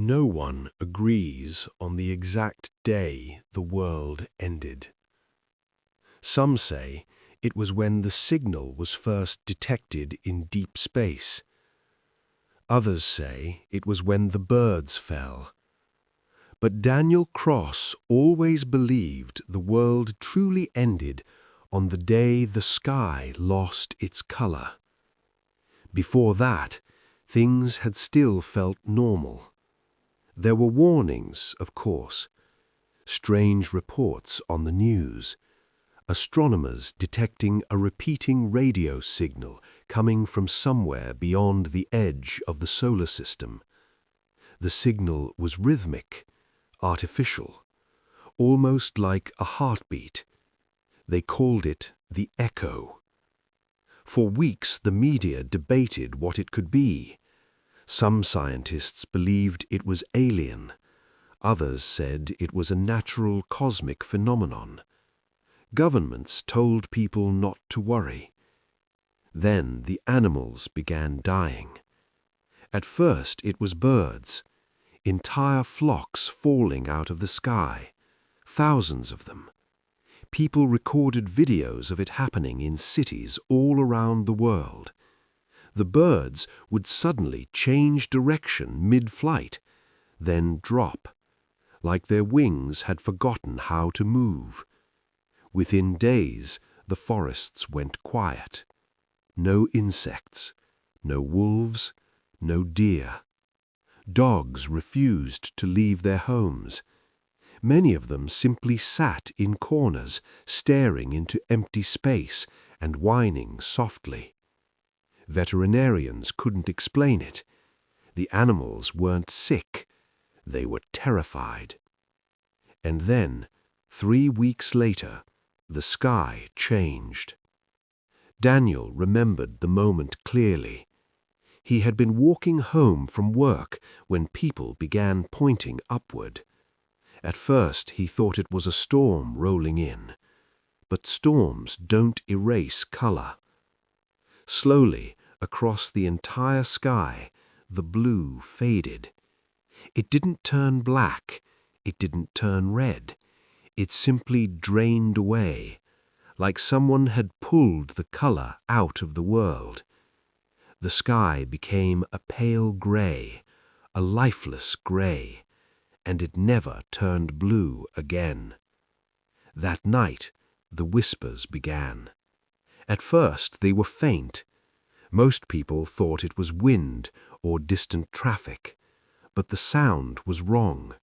No one agrees on the exact day the world ended. Some say it was when the signal was first detected in deep space. Others say it was when the birds fell. But Daniel Cross always believed the world truly ended on the day the sky lost its color. Before that, things had still felt normal. There were warnings, of course, strange reports on the news, astronomers detecting a repeating radio signal coming from somewhere beyond the edge of the solar system. The signal was rhythmic, artificial, almost like a heartbeat. They called it the echo. For weeks, the media debated what it could be. Some scientists believed it was alien. Others said it was a natural cosmic phenomenon. Governments told people not to worry. Then the animals began dying. At first it was birds, entire flocks falling out of the sky, thousands of them. People recorded videos of it happening in cities all around the world. The birds would suddenly change direction mid-flight, then drop, like their wings had forgotten how to move. Within days, the forests went quiet. No insects, no wolves, no deer. Dogs refused to leave their homes. Many of them simply sat in corners, staring into empty space and whining softly. Veterinarians couldn't explain it. The animals weren't sick. They were terrified. And then, 3 weeks later, the sky changed. Daniel remembered the moment clearly. He had been walking home from work when people began pointing upward. At first he thought it was a storm rolling in. But storms don't erase color. Slowly, across the entire sky, the blue faded. It didn't turn black. It didn't turn red. It simply drained away, like someone had pulled the color out of the world. The sky became a pale gray, a lifeless gray, and it never turned blue again. That night, the whispers began. At first, they were faint. Most people thought it was wind or distant traffic, but the sound was wrong.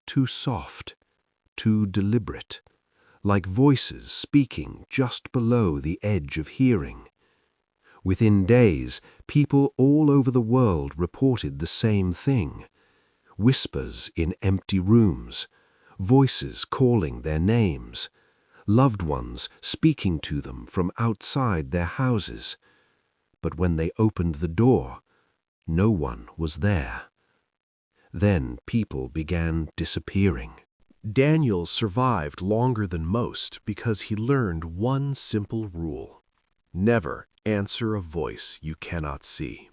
Too soft, too deliberate, like voices speaking just below the edge of hearing. Within days, people all over the world reported the same thing. Whispers in empty rooms, voices calling their names, loved ones speaking to them from outside their houses. But when they opened the door, no one was there. Then people began disappearing. Daniel survived longer than most because he learned one simple rule: never answer a voice you cannot see.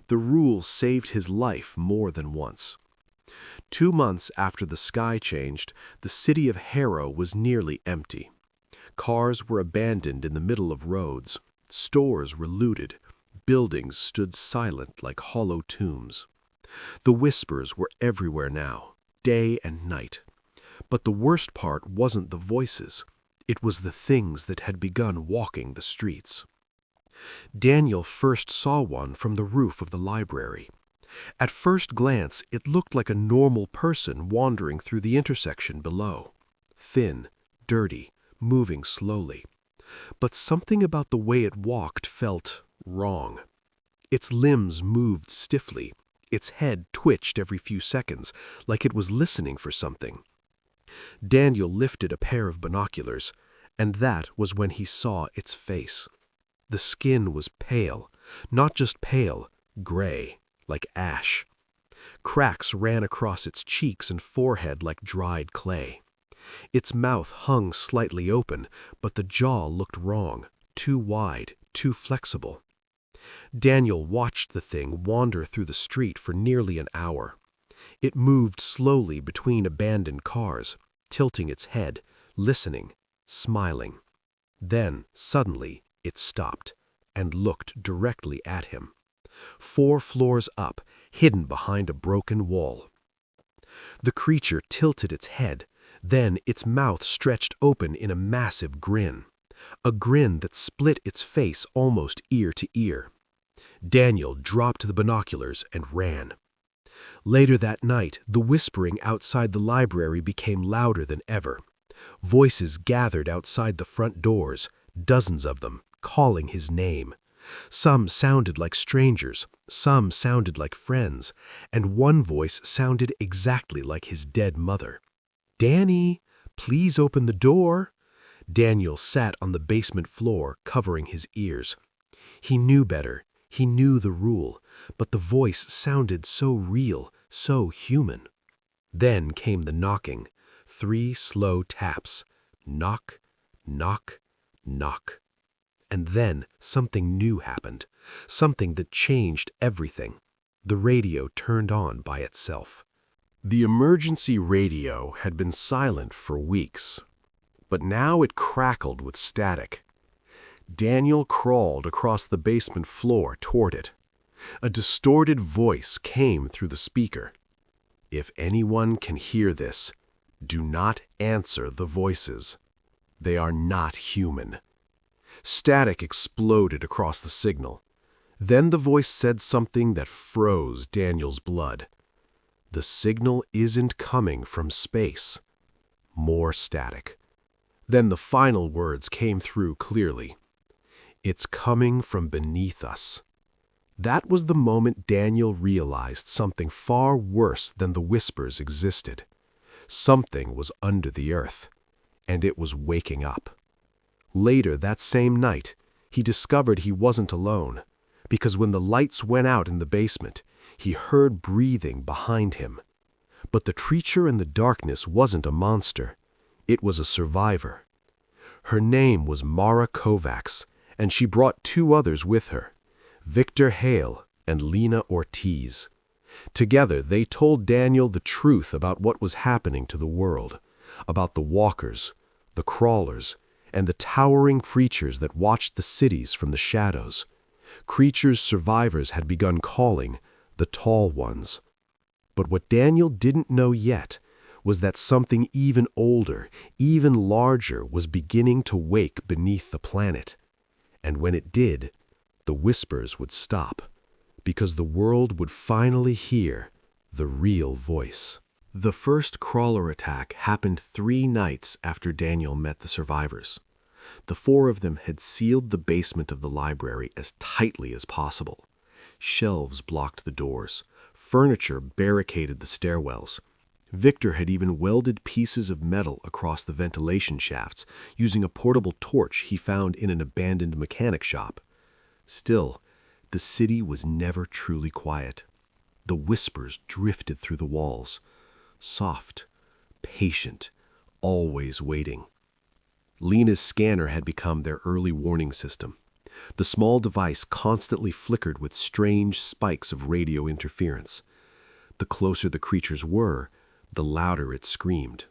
The rule saved his life more than once. 2 months after the sky changed, the city of Harrow was nearly empty. Cars were abandoned in the middle of roads. Stores were looted. Buildings stood silent like hollow tombs. The whispers were everywhere now, day and night. But the worst part wasn't the voices. It was the things that had begun walking the streets. Daniel first saw one from the roof of the library. At first glance, it looked like a normal person wandering through the intersection below. Thin, dirty, moving slowly. But something about the way it walked felt wrong. Its limbs moved stiffly. Its head twitched every few seconds, like it was listening for something. Daniel lifted a pair of binoculars, and that was when he saw its face. The skin was pale, not just pale, gray, like ash. Cracks ran across its cheeks and forehead like dried clay. Its mouth hung slightly open, but the jaw looked wrong, too wide, too flexible. Daniel watched the thing wander through the street for nearly an hour. It moved slowly between abandoned cars, tilting its head, listening, smiling. Then, suddenly, it stopped and looked directly at him. 4 floors up, hidden behind a broken wall. The creature tilted its head, then its mouth stretched open in a massive grin. A grin that split its face almost ear to ear. Daniel dropped the binoculars and ran. Later that night, the whispering outside the library became louder than ever. Voices gathered outside the front doors, dozens of them, calling his name. Some sounded like strangers, some sounded like friends, and one voice sounded exactly like his dead mother. "Danny, please open the door." Daniel sat on the basement floor, covering his ears. He knew better. He knew the rule, but the voice sounded so real, so human. Then came the knocking, 3 slow taps. Knock, knock, knock. And then something new happened, something that changed everything. The radio turned on by itself. The emergency radio had been silent for weeks, but now it crackled with static. Daniel crawled across the basement floor toward it. A distorted voice came through the speaker. "If anyone can hear this, do not answer the voices. They are not human." Static exploded across the signal. Then the voice said something that froze Daniel's blood. "The signal isn't coming from space." More static. Then the final words came through clearly. "It's coming from beneath us." That was the moment Daniel realized something far worse than the whispers existed. Something was under the earth, and it was waking up. Later that same night, he discovered he wasn't alone, because when the lights went out in the basement, he heard breathing behind him. But the creature in the darkness wasn't a monster. It was a survivor. Her name was Mara Kovacs, and she brought 2 others with her, Victor Hale and Lena Ortiz. Together, they told Daniel the truth about what was happening to the world, about the walkers, the crawlers, and the towering creatures that watched the cities from the shadows. Creatures survivors had begun calling the Tall Ones. But what Daniel didn't know yet was that something even older, even larger, was beginning to wake beneath the planet. And when it did, the whispers would stop, because the world would finally hear the real voice. The first crawler attack happened 3 nights after Daniel met the survivors. The 4 of them had sealed the basement of the library as tightly as possible. Shelves blocked the doors. Furniture barricaded the stairwells. Victor had even welded pieces of metal across the ventilation shafts using a portable torch he found in an abandoned mechanic shop. Still, the city was never truly quiet. The whispers drifted through the walls, soft, patient, always waiting. Lena's scanner had become their early warning system. The small device constantly flickered with strange spikes of radio interference. The closer the creatures were, the louder it screamed.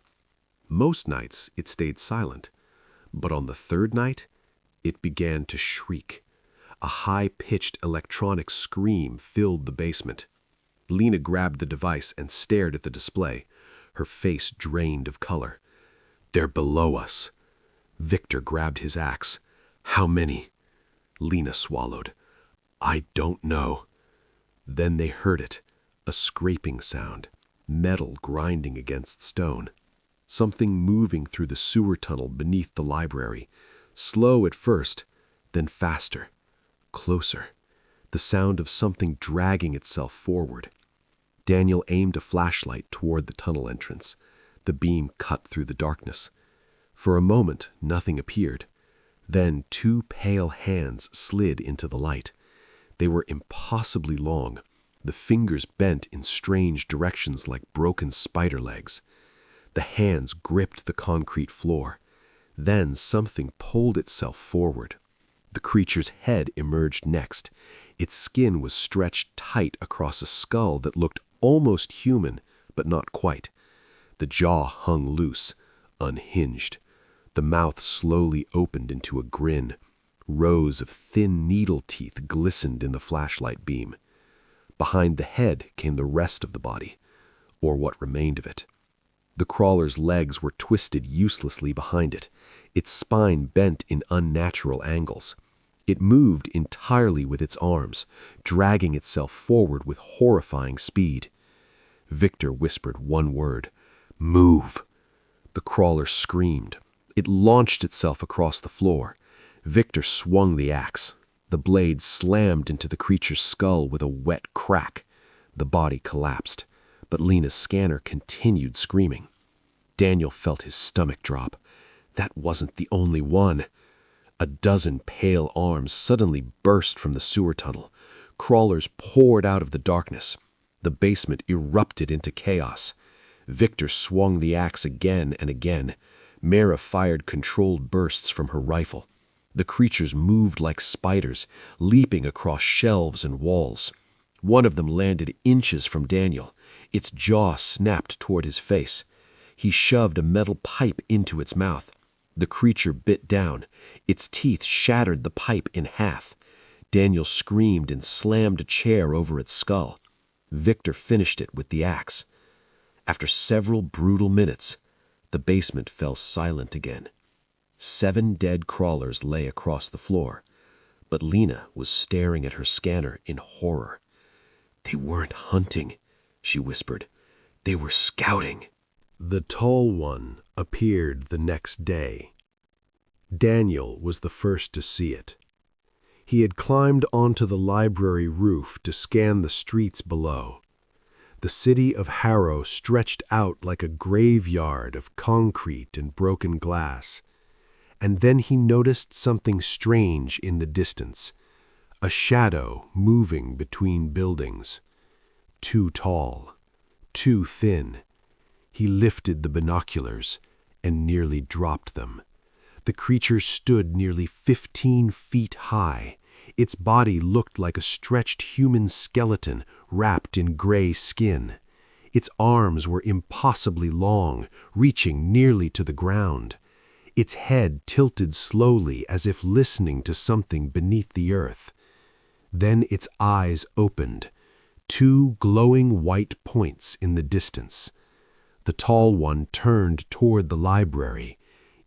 Most nights it stayed silent, but on the 3rd night, it began to shriek. A high-pitched electronic scream filled the basement. Lena grabbed the device and stared at the display, her face drained of color. "They're below us." Victor grabbed his axe. "How many?" Lena swallowed. "I don't know." Then they heard it, a scraping sound, metal grinding against stone. Something moving through the sewer tunnel beneath the library, slow at first, then faster, closer, the sound of something dragging itself forward. Daniel aimed a flashlight toward the tunnel entrance. The beam cut through the darkness. For a moment, nothing appeared. Then 2 pale hands slid into the light. They were impossibly long, the fingers bent in strange directions like broken spider legs. The hands gripped the concrete floor. Then something pulled itself forward. The creature's head emerged next. Its skin was stretched tight across a skull that looked almost human, but not quite. The jaw hung loose, unhinged. The mouth slowly opened into a grin. Rows of thin needle teeth glistened in the flashlight beam. Behind the head came the rest of the body, or what remained of it. The crawler's legs were twisted uselessly behind it, its spine bent in unnatural angles. It moved entirely with its arms, dragging itself forward with horrifying speed. Victor whispered one word, "Move!" The crawler screamed. It launched itself across the floor. Victor swung the axe. The blade slammed into the creature's skull with a wet crack. The body collapsed, but Lena's scanner continued screaming. Daniel felt his stomach drop. That wasn't the only one. A dozen pale arms suddenly burst from the sewer tunnel. Crawlers poured out of the darkness. The basement erupted into chaos. Victor swung the axe again and again. Mara fired controlled bursts from her rifle. The creatures moved like spiders, leaping across shelves and walls. One of them landed inches from Daniel. Its jaw snapped toward his face. He shoved a metal pipe into its mouth. The creature bit down. Its teeth shattered the pipe in half. Daniel screamed and slammed a chair over its skull. Victor finished it with the axe. After several brutal minutes, the basement fell silent again. 7 dead crawlers lay across the floor, but Lena was staring at her scanner in horror. "They weren't hunting," she whispered. "They were scouting." The tall one appeared the next day. Daniel was the first to see it. He had climbed onto the library roof to scan the streets below. The city of Harrow stretched out like a graveyard of concrete and broken glass. And then he noticed something strange in the distance, a shadow moving between buildings. Too tall, too thin. He lifted the binoculars and nearly dropped them. The creature stood nearly 15 feet high. Its body looked like a stretched human skeleton wrapped in gray skin. Its arms were impossibly long, reaching nearly to the ground. Its head tilted slowly as if listening to something beneath the earth. Then its eyes opened, 2 glowing white points in the distance. The tall one turned toward the library.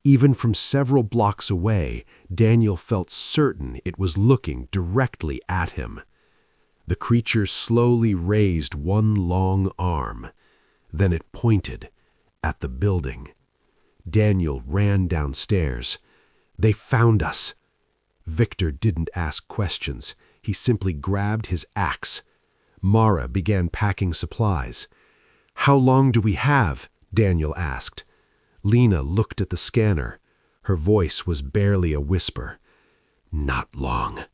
Even from several blocks away, Daniel felt certain it was looking directly at him. The creature slowly raised one long arm. Then it pointed at the building. Daniel ran downstairs. "They found us." Victor didn't ask questions. He simply grabbed his axe. Mara began packing supplies. "How long do we have?" Daniel asked. Lena looked at the scanner. Her voice was barely a whisper. "Not long."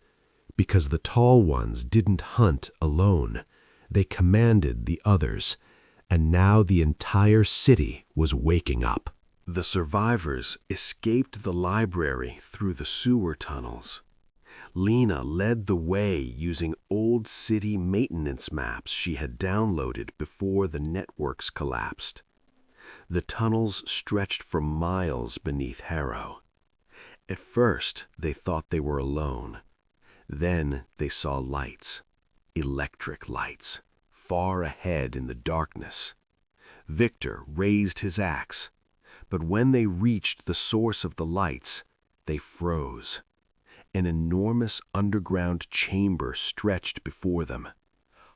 Because the tall ones didn't hunt alone. They commanded the others, and now the entire city was waking up. The survivors escaped the library through the sewer tunnels. Lena led the way using old city maintenance maps she had downloaded before the networks collapsed. The tunnels stretched for miles beneath Harrow. At first, they thought they were alone. Then they saw lights, electric lights, far ahead in the darkness. Victor raised his axe, but when they reached the source of the lights, they froze. An enormous underground chamber stretched before them.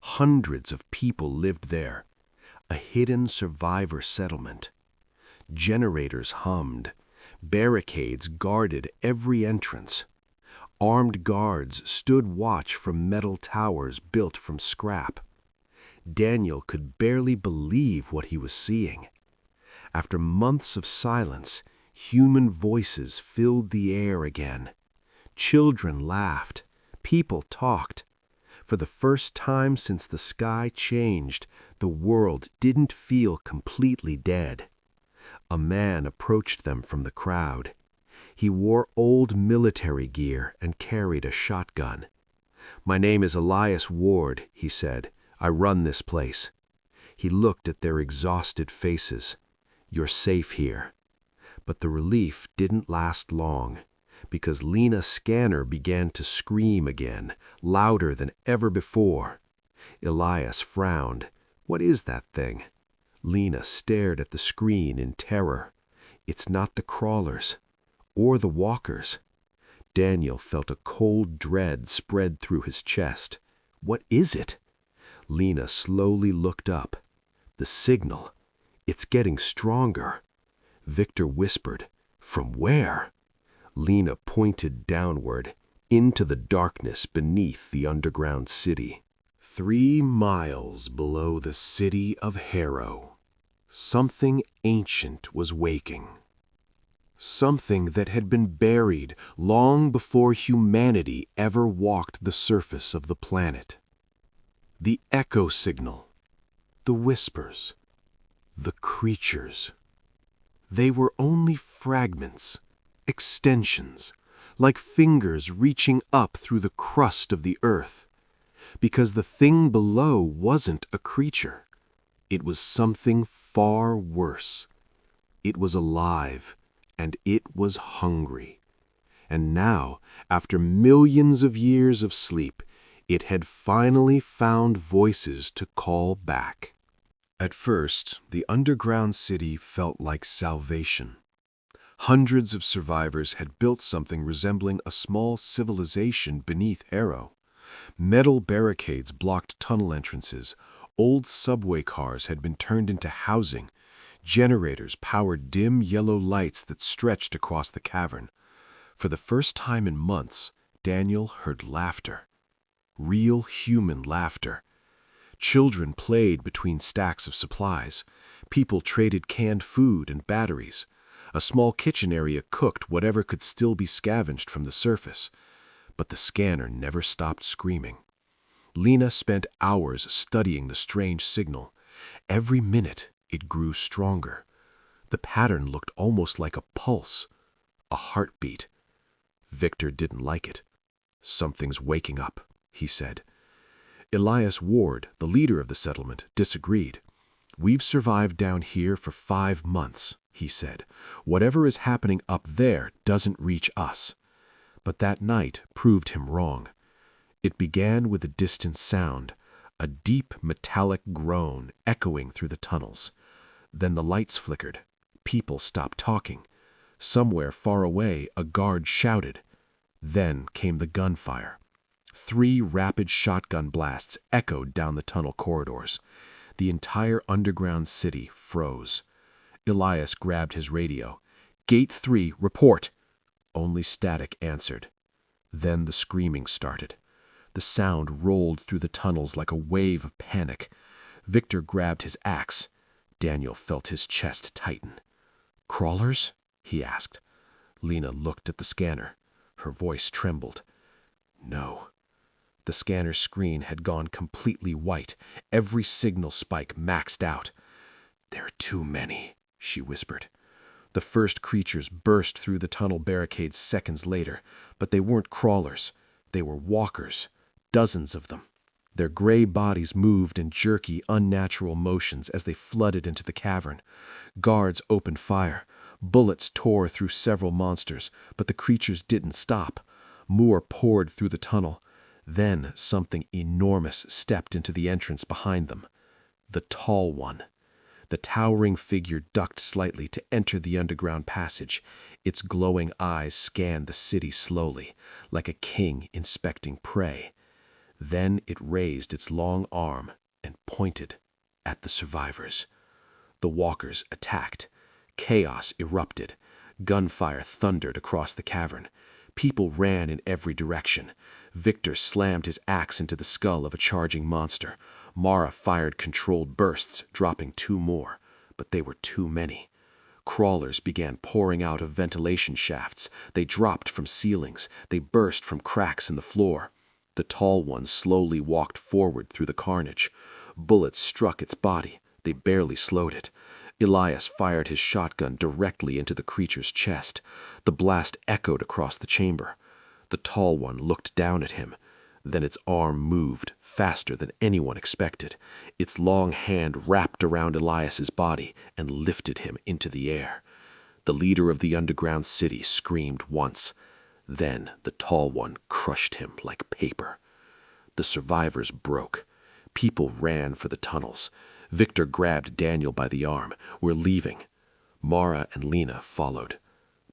Hundreds of people lived there, a hidden survivor settlement. Generators hummed. Barricades guarded every entrance. Armed guards stood watch from metal towers built from scrap. Daniel could barely believe what he was seeing. After months of silence, human voices filled the air again. Children laughed. People talked. For the first time since the sky changed, the world didn't feel completely dead. A man approached them from the crowd. He wore old military gear and carried a shotgun. "My name is Elias Ward," he said. "I run this place." He looked at their exhausted faces. "You're safe here." But the relief didn't last long, because Lena's scanner began to scream again, louder than ever before. Elias frowned. "What is that thing?" Lena stared at the screen in terror. "It's not the crawlers, or the walkers." Daniel felt a cold dread spread through his chest. "What is it?" Lena slowly looked up. "The signal. It's getting stronger." Victor whispered, "From where?" Lena pointed downward, into the darkness beneath the underground city. 3 miles below the city of Harrow, something ancient was waking. Something that had been buried long before humanity ever walked the surface of the planet. The echo signal, the whispers, the creatures. They were only fragments, extensions, like fingers reaching up through the crust of the earth. Because the thing below wasn't a creature. It was something far worse. It was alive, and it was hungry. And now, after millions of years of sleep, it had finally found voices to call back. At first, the underground city felt like salvation. Hundreds of survivors had built something resembling a small civilization beneath Harrow. Metal barricades blocked tunnel entrances, old subway cars had been turned into housing, generators powered dim yellow lights that stretched across the cavern. For the first time in months, Daniel heard laughter. Real human laughter. Children played between stacks of supplies. People traded canned food and batteries. A small kitchen area cooked whatever could still be scavenged from the surface. But the scanner never stopped screaming. Lena spent hours studying the strange signal. Every minute, it grew stronger. The pattern looked almost like a pulse, a heartbeat. Victor didn't like it. "Something's waking up," he said. Elias Ward, the leader of the settlement, disagreed. "We've survived down here for 5 months," he said. "Whatever is happening up there doesn't reach us." But that night proved him wrong. It began with a distant sound, a deep metallic groan echoing through the tunnels. Then the lights flickered. People stopped talking. Somewhere far away, a guard shouted. Then came the gunfire. 3 rapid shotgun blasts echoed down the tunnel corridors. The entire underground city froze. Elias grabbed his radio. "Gate 3, report." Only static answered. Then the screaming started. The sound rolled through the tunnels like a wave of panic. Victor grabbed his axe. Daniel felt his chest tighten. "Crawlers?" he asked. Lena looked at the scanner. Her voice trembled. "No." The scanner screen had gone completely white, every signal spike maxed out. "There are too many," she whispered. The first creatures burst through the tunnel barricades seconds later, but they weren't crawlers. They were walkers, dozens of them. Their gray bodies moved in jerky, unnatural motions as they flooded into the cavern. Guards opened fire. Bullets tore through several monsters, but the creatures didn't stop. More poured through the tunnel. Then something enormous stepped into the entrance behind them. The tall one. The towering figure ducked slightly to enter the underground passage. Its glowing eyes scanned the city slowly, like a king inspecting prey. Then it raised its long arm and pointed at the survivors. The walkers attacked. Chaos erupted. Gunfire thundered across the cavern. People ran in every direction. Victor slammed his axe into the skull of a charging monster. Mara fired controlled bursts, dropping 2 more, but they were too many. Crawlers began pouring out of ventilation shafts. They dropped from ceilings. They burst from cracks in the floor. The tall one slowly walked forward through the carnage. Bullets struck its body. They barely slowed it. Elias fired his shotgun directly into the creature's chest. The blast echoed across the chamber. The tall one looked down at him. Then its arm moved faster than anyone expected. Its long hand wrapped around Elias's body and lifted him into the air. The leader of the underground city screamed once. Then the tall one crushed him like paper. The survivors broke. People ran for the tunnels. Victor grabbed Daniel by the arm. "We're leaving." Mara and Lena followed.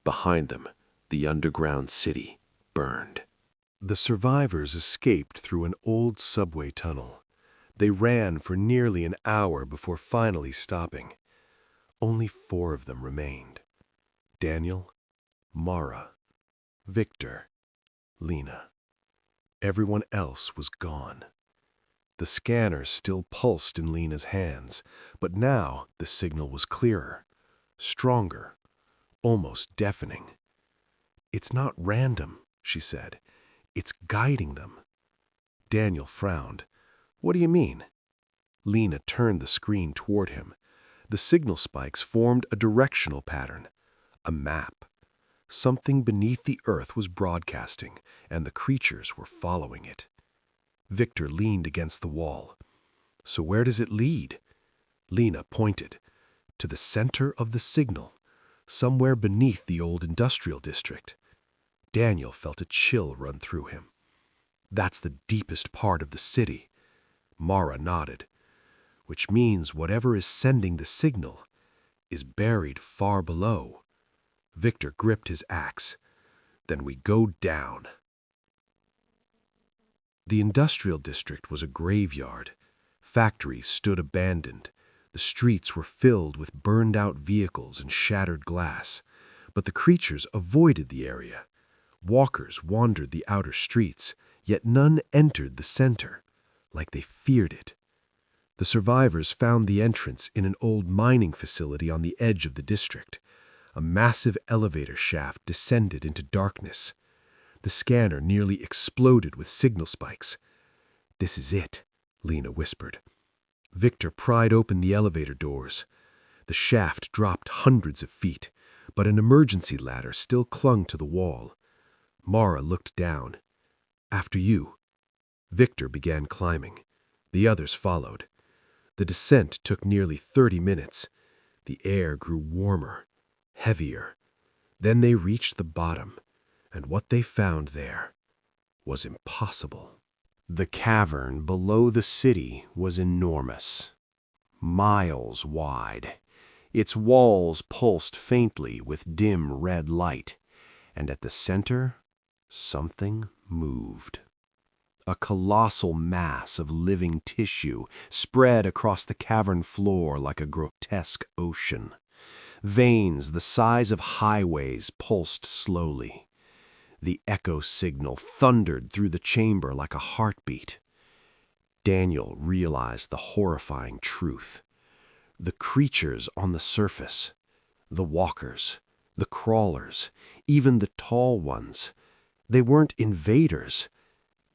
Behind them, the underground city burned. The survivors escaped through an old subway tunnel. They ran for nearly an hour before finally stopping. Only 4 of them remained: Daniel, Mara, Victor, Lena. Everyone else was gone. The scanner still pulsed in Lena's hands, but now the signal was clearer, stronger, almost deafening. "It's not random," she said. "It's guiding them." Daniel frowned. "What do you mean?" Lena turned the screen toward him. The signal spikes formed a directional pattern, a map. Something beneath the earth was broadcasting, and the creatures were following it. Victor leaned against the wall. "So where does it lead?" Lena pointed. "To the center of the signal, somewhere beneath the old industrial district." Daniel felt a chill run through him. "That's the deepest part of the city." Mara nodded. "Which means whatever is sending the signal is buried far below." Victor gripped his axe. "Then we go down." The industrial district was a graveyard. Factories stood abandoned. The streets were filled with burned-out vehicles and shattered glass. But the creatures avoided the area. Walkers wandered the outer streets, yet none entered the center, like they feared it. The survivors found the entrance in an old mining facility on the edge of the district. A massive elevator shaft descended into darkness. The scanner nearly exploded with signal spikes. "This is it," Lena whispered. Victor pried open the elevator doors. The shaft dropped hundreds of feet, but an emergency ladder still clung to the wall. Mara looked down. "After you." Victor began climbing. The others followed. The descent took nearly 30 minutes. The air grew warmer, heavier. Then they reached the bottom, and what they found there was impossible. The cavern below the city was enormous, miles wide. Its walls pulsed faintly with dim red light, and at the center, something moved. A colossal mass of living tissue spread across the cavern floor like a grotesque ocean. Veins the size of highways pulsed slowly. The echo signal thundered through the chamber like a heartbeat. Daniel realized the horrifying truth. The creatures on the surface, the walkers, the crawlers, even the tall ones, they weren't invaders.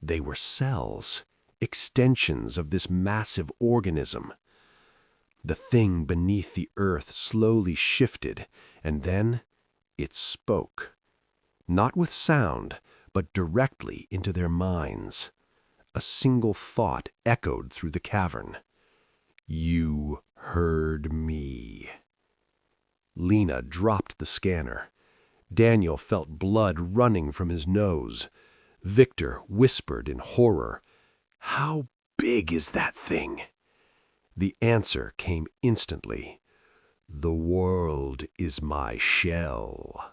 They were cells, extensions of this massive organism. The thing beneath the earth slowly shifted, and then it spoke. Not with sound, but directly into their minds. A single thought echoed through the cavern. "You heard me." Lena dropped the scanner. Daniel felt blood running from his nose. Victor whispered in horror, "How big is that thing?" The answer came instantly. "The world is my shell."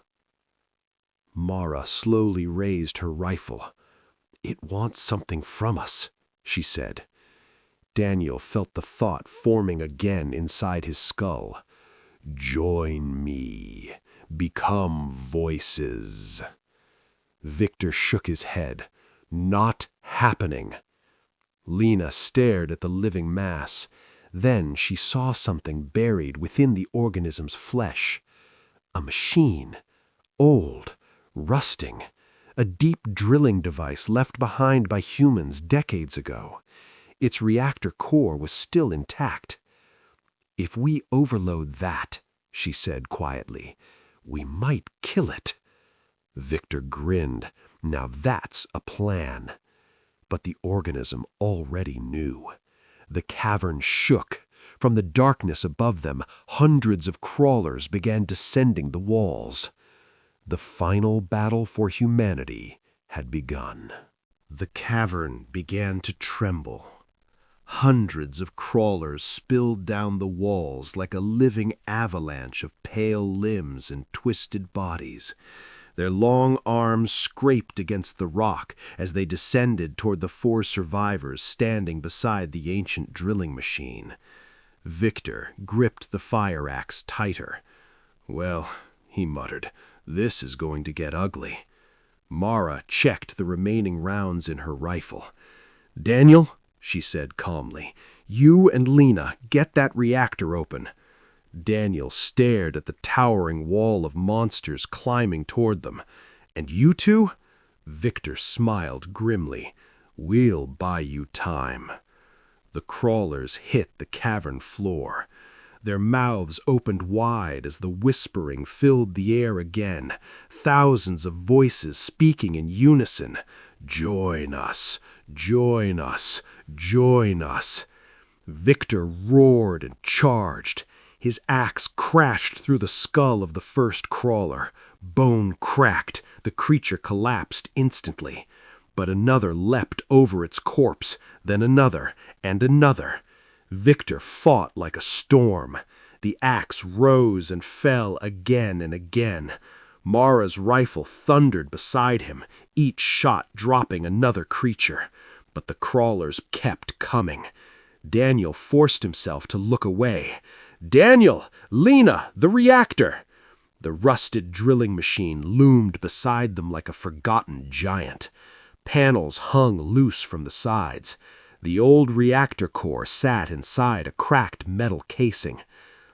Mara slowly raised her rifle. "It wants something from us," she said. Daniel felt the thought forming again inside his skull. "Join me. Become voices." Victor shook his head. "Not happening." Lena stared at the living mass. Then she saw something buried within the organism's flesh. A machine. Old. Rusting. A deep drilling device left behind by humans decades ago. Its reactor core was still intact. "If we overload that," she said quietly, "we might kill it." Victor grinned. "Now that's a plan." But the organism already knew. The cavern shook. From the darkness above them, hundreds of crawlers began descending the walls. The final battle for humanity had begun. The cavern began to tremble. Hundreds of crawlers spilled down the walls like a living avalanche of pale limbs and twisted bodies. Their long arms scraped against the rock as they descended toward the 4 survivors standing beside the ancient drilling machine. Victor gripped the fire axe tighter. "Well," he muttered, "this is going to get ugly." Mara checked the remaining rounds in her rifle. "Daniel," she said calmly, "you and Lena get that reactor open." Daniel stared at the towering wall of monsters climbing toward them. "And you two?" Victor smiled grimly. "We'll buy you time." The crawlers hit the cavern floor. Their mouths opened wide as the whispering filled the air again, thousands of voices speaking in unison. "Join us! Join us! Join us!" Victor roared and charged. His axe crashed through the skull of the first crawler. Bone cracked. The creature collapsed instantly. But another leapt over its corpse, then another, and another. Victor fought like a storm. The axe rose and fell again and again. Mara's rifle thundered beside him, each shot dropping another creature. But the crawlers kept coming. Daniel forced himself to look away. "Daniel! Lena! The reactor!" The rusted drilling machine loomed beside them like a forgotten giant. Panels hung loose from the sides. The old reactor core sat inside a cracked metal casing.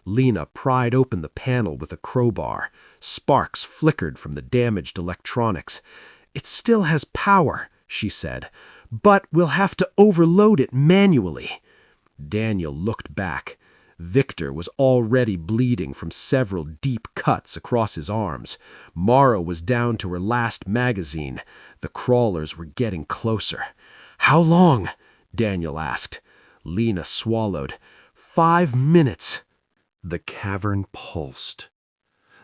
Lena pried open the panel with a crowbar. Sparks flickered from the damaged electronics. "It still has power," she said, "but we'll have to overload it manually." Daniel looked back. Victor was already bleeding from several deep cuts across his arms. Mara was down to her last magazine. The crawlers were getting closer. "How long?" Daniel asked. Lena swallowed. 5 minutes. The cavern pulsed.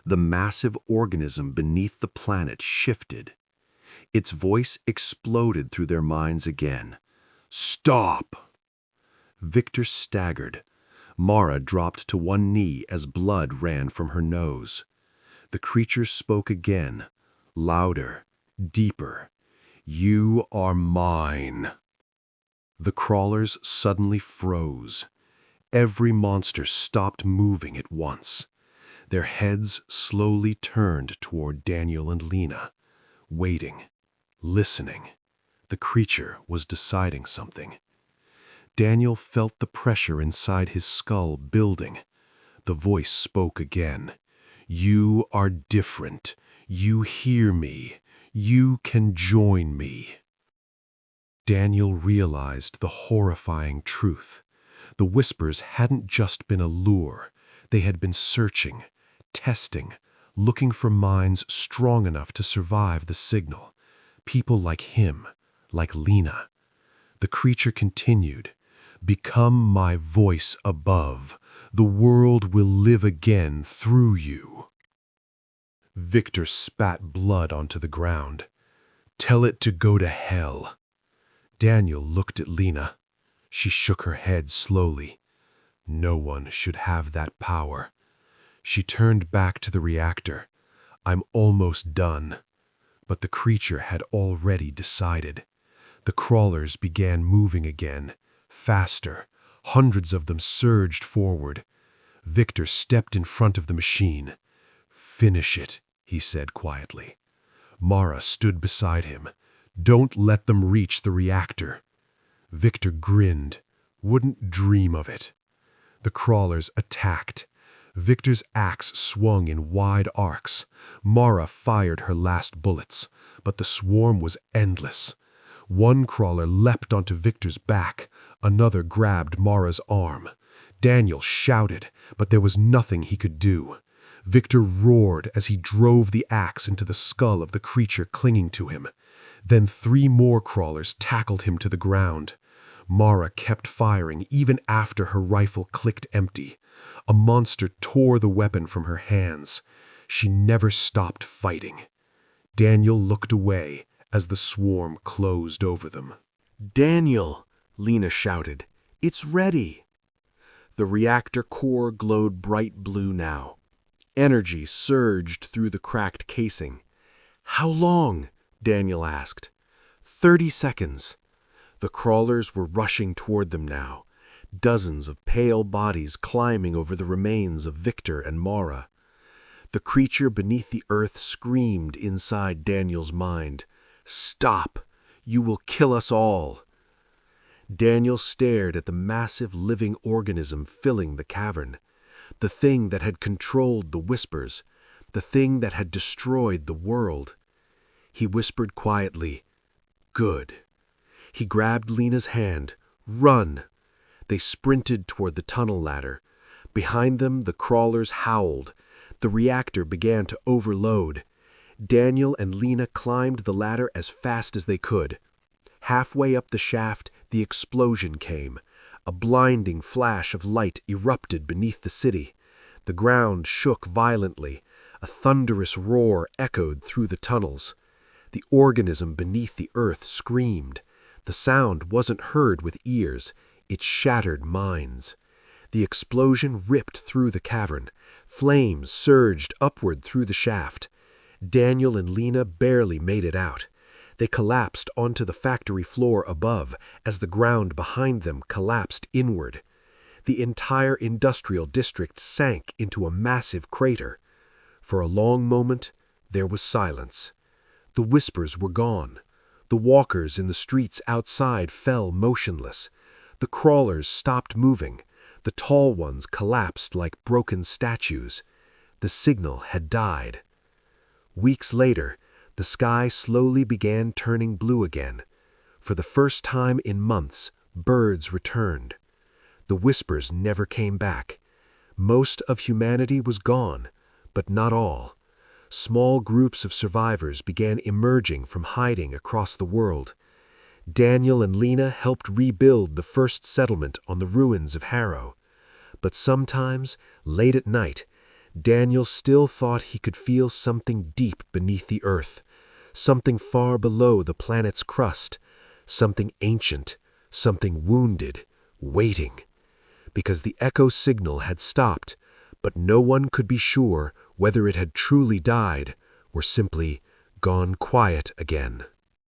The massive organism beneath the planet shifted. Its voice exploded through their minds again. "Stop!" Victor staggered. Mara dropped to one knee as blood ran from her nose. The creature spoke again, louder, deeper. "You are mine." The crawlers suddenly froze. Every monster stopped moving at once. Their heads slowly turned toward Daniel and Lena, waiting, listening. The creature was deciding something. Daniel felt the pressure inside his skull building. The voice spoke again. "You are different. You hear me. You can join me." Daniel realized the horrifying truth. The whispers hadn't just been a lure. They had been searching, testing, looking for minds strong enough to survive the signal. People like him, like Lena. The creature continued. "Become my voice above. The world will live again through you." Victor spat blood onto the ground. "Tell it to go to hell." Daniel looked at Lena. She shook her head slowly. "No one should have that power." She turned back to the reactor. "I'm almost done." But the creature had already decided. The crawlers began moving again, faster. Hundreds of them surged forward. Victor stepped in front of the machine. "Finish it," he said quietly. Mara stood beside him. "Don't let them reach the reactor." Victor grinned. "Wouldn't dream of it." The crawlers attacked. Victor's axe swung in wide arcs. Mara fired her last bullets, but the swarm was endless. One crawler leapt onto Victor's back. Another grabbed Mara's arm. Daniel shouted, but there was nothing he could do. Victor roared as he drove the axe into the skull of the creature clinging to him. Then 3 more crawlers tackled him to the ground. Mara kept firing even after her rifle clicked empty. A monster tore the weapon from her hands. She never stopped fighting. Daniel looked away as the swarm closed over them. "Daniel," Lena shouted, "it's ready." The reactor core glowed bright blue now. Energy surged through the cracked casing. "How long?" Daniel asked. 30 seconds. The crawlers were rushing toward them now, dozens of pale bodies climbing over the remains of Victor and Mara. The creature beneath the earth screamed inside Daniel's mind, "Stop! You will kill us all!" Daniel stared at the massive living organism filling the cavern, the thing that had controlled the whispers, the thing that had destroyed the world. He whispered quietly, "Good." He grabbed Lena's hand. "Run!" They sprinted toward the tunnel ladder. Behind them, the crawlers howled. The reactor began to overload. Daniel and Lena climbed the ladder as fast as they could. Halfway up the shaft, the explosion came. A blinding flash of light erupted beneath the city. The ground shook violently. A thunderous roar echoed through the tunnels. The organism beneath the earth screamed. The sound wasn't heard with ears. It shattered minds. The explosion ripped through the cavern. Flames surged upward through the shaft. Daniel and Lena barely made it out. They collapsed onto the factory floor above as the ground behind them collapsed inward. The entire industrial district sank into a massive crater. For a long moment, there was silence. The whispers were gone. The walkers in the streets outside fell motionless. The crawlers stopped moving. The tall ones collapsed like broken statues. The signal had died. Weeks later, the sky slowly began turning blue again. For the first time in months, birds returned. The whispers never came back. Most of humanity was gone, but not all. Small groups of survivors began emerging from hiding across the world. Daniel and Lena helped rebuild the first settlement on the ruins of Harrow. But sometimes, late at night, Daniel still thought he could feel something deep beneath the earth, something far below the planet's crust, something ancient, something wounded, waiting. Because the echo signal had stopped, but no one could be sure whether it had truly died or simply gone quiet again.